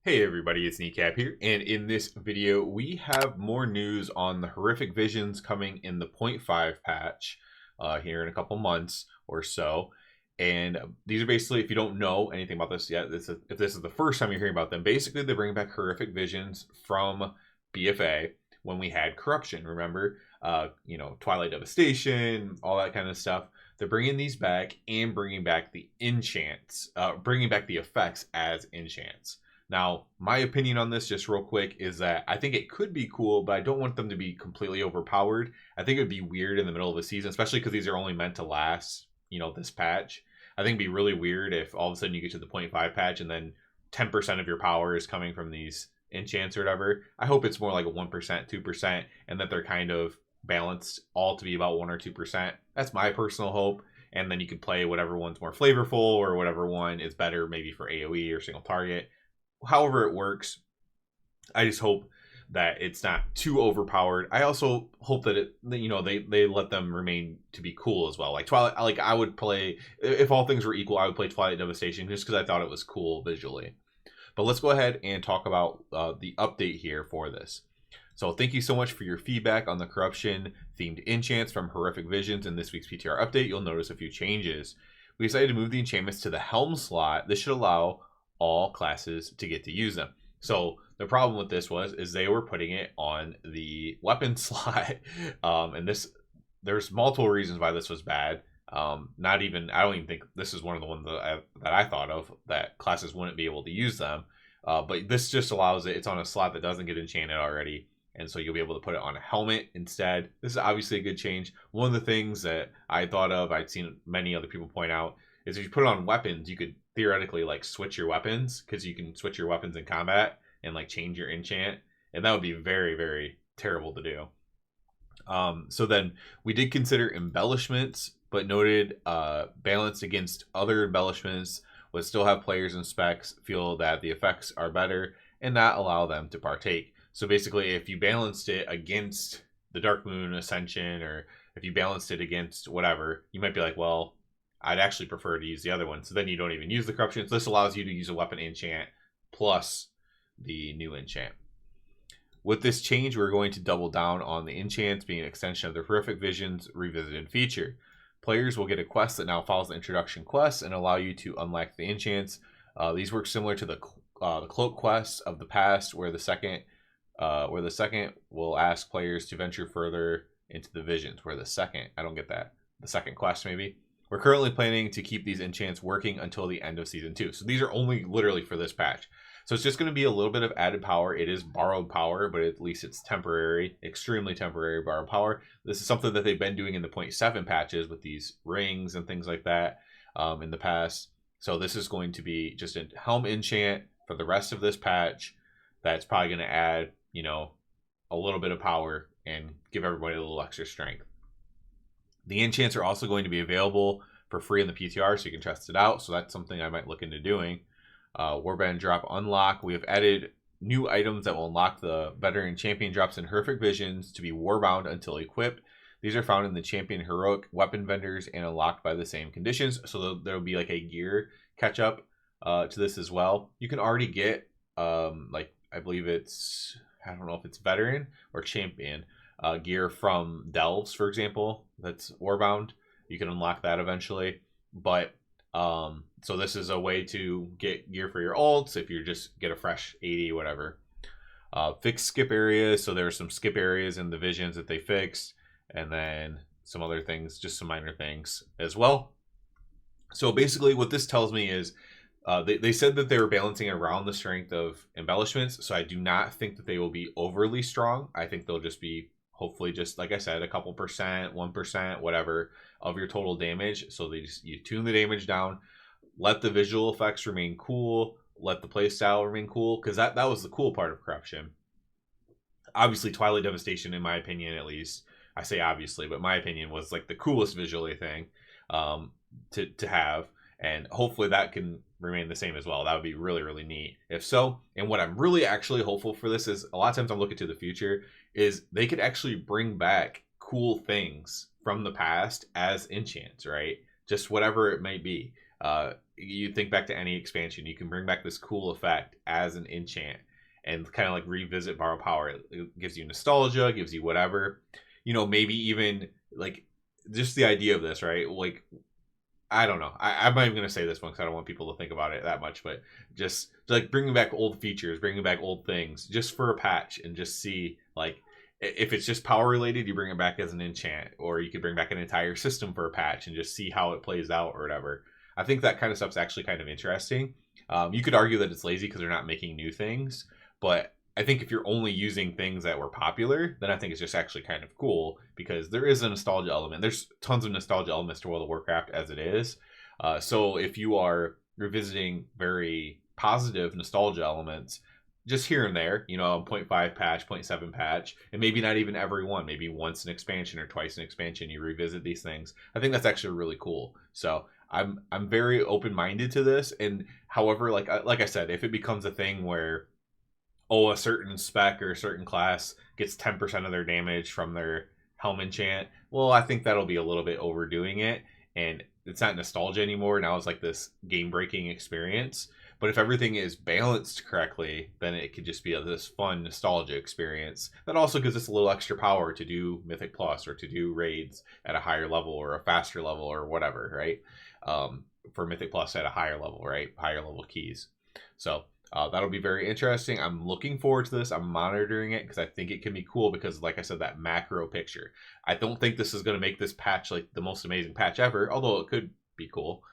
Hey everybody, it's Kneecap here, and in this video we have more news on the Horrific Visions coming in the point 0.5 patch here in a couple months or so. And these are basically, if you don't know anything about this yet, if this is the first time you're hearing about them, basically they're bringing back Horrific Visions from BFA when we had Corruption, remember? Twilight Devastation, all that kind of stuff. They're bringing these back and bringing back the enchants, bringing back the effects as enchants. Now, my opinion on this, just real quick, is that I think it could be cool, but I don't want them to be completely overpowered. I think it would be weird in the middle of a season, especially because these are only meant to last, this patch. I think it'd be really weird if all of a sudden you get to the 0.5 patch and then 10% of your power is coming from these enchants or whatever. I hope it's more like a 1%, 2%, and that they're kind of balanced all to be about 1 or 2%. That's my personal hope. And then you can play whatever one's more flavorful or whatever one is better maybe for AoE or single target. However it works, I just hope that it's not too overpowered. I also hope that they let them remain to be cool as well. Like Twilight, like I would play, if all things were equal, I would play Twilight Devastation just because I thought it was cool visually. But let's go ahead and talk about the update here for this. So thank you so much for your feedback on the Corruption themed enchants from Horrific Visions. In this week's PTR update, you'll notice a few changes. We decided to move the enchantments to the Helm slot. This should allow all classes to get to use them. So the problem with this is they were putting it on the weapon slot, and there's multiple reasons why this was bad. I don't even think this is one of the ones that I thought of that classes wouldn't be able to use them. But this just allows it. It's on a slot that doesn't get enchanted already, and so you'll be able to put it on a helmet instead. This is obviously a good change. One of the things that I thought of, I'd seen many other people point out, is if you put it on weapons, you could theoretically like switch your weapons, because you can switch your weapons in combat and like change your enchant, and that would be very, very terrible to do. So then we did consider embellishments, but noted balanced against other embellishments would still have players and specs feel that the effects are better and not allow them to partake. So basically, if you balanced it against the Darkmoon Ascension, or if you balanced it against whatever, you might be like, well, I'd actually prefer to use the other one. So then you don't even use the Corruption. So this allows you to use a weapon enchant plus the new enchant. With this change, we're going to double down on the enchants being an extension of the Horrific Visions revisited feature. Players will get a quest that now follows the introduction quest and allow you to unlock the enchants. These work similar to the cloak quests of the past, where the second will ask players to venture further into the visions. I don't get that. The second quest maybe. We're currently planning to keep these enchants working until the end of Season 2. So these are only literally for this patch. So it's just going to be a little bit of added power. It is borrowed power, but at least it's temporary, extremely temporary borrowed power. This is something that they've been doing in the 0.7 patches with these rings and things like that in the past. So this is going to be just a helm enchant for the rest of this patch. That's probably going to add, a little bit of power and give everybody a little extra strength. The enchants are also going to be available for free in the PTR, so you can test it out. So that's something I might look into doing. Warband drop unlock. We have added new items that will unlock the veteran champion drops in Horrific Visions to be warbound until equipped. These are found in the champion heroic weapon vendors and unlocked by the same conditions. So there will be like a gear catch up to this as well. You can already get I believe I don't know if it's veteran or champion gear from Delves, for example, that's warbound. You can unlock that eventually, but so this is a way to get gear for your ults if you just get a fresh 80 whatever. Fix skip areas, so there are some skip areas in the visions that they fixed, and then some other things, just some minor things as well. So basically what this tells me is they said that they were balancing around the strength of embellishments, so I do not think that they will be overly strong. I think they'll just be, hopefully, just like I said, a couple percent, 1%, whatever, of your total damage. So you tune the damage down, let the visual effects remain cool, let the playstyle remain cool, because that was the cool part of Corruption. Obviously, Twilight Devastation, in my opinion at least, I say obviously, but my opinion was like the coolest visually thing to have, and hopefully that can remain the same as well. That would be really, really neat if so. And what I'm really actually hopeful for this is, a lot of times I'm looking to the future, is they could actually bring back cool things from the past as enchants, right? just whatever it may be. You think back to any expansion, you can bring back this cool effect as an enchant and kind of like revisit Borrow Power. It gives you nostalgia, gives you whatever, maybe even like just the idea of this, right? Like, I don't know. I'm not even going to say this one because I don't want people to think about it that much, but just like bringing back old features, bringing back old things just for a patch and just see, like, if it's just power related, you bring it back as an enchant, or you could bring back an entire system for a patch and just see how it plays out or whatever. I think that kind of stuff's actually kind of interesting. You could argue that it's lazy because they're not making new things, but I think if you're only using things that were popular, then I think it's just actually kind of cool because there is a nostalgia element. There's tons of nostalgia elements to World of Warcraft as it is. So if you are revisiting very positive nostalgia elements, just here and there, 0.5 patch, 0.7 patch, and maybe not even every one, maybe once an expansion or twice an expansion, you revisit these things. I think that's actually really cool. So I'm very open-minded to this. And however, like I said, if it becomes a thing where, a certain spec or a certain class gets 10% of their damage from their Helm enchant, well, I think that'll be a little bit overdoing it, and it's not nostalgia anymore. Now it's like this game-breaking experience. But if everything is balanced correctly, then it could just be this fun nostalgia experience that also gives us a little extra power to do Mythic Plus or to do raids at a higher level or a faster level or whatever, right? For Mythic Plus at a higher level, right? Higher level keys. So that'll be very interesting. I'm looking forward to this. I'm monitoring it because I think it can be cool because, like I said, that macro picture. I don't think this is going to make this patch like the most amazing patch ever, although it could be cool.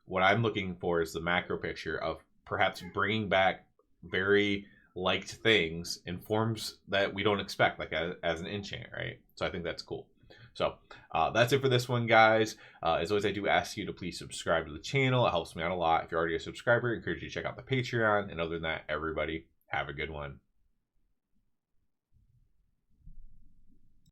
What I'm looking for is the macro picture of perhaps bringing back very liked things in forms that we don't expect, like as an enchant, right? So I think that's cool. So that's it for this one, guys. As always, I do ask you to please subscribe to the channel. It helps me out a lot. If you're already a subscriber, I encourage you to check out the Patreon. And other than that, everybody, have a good one.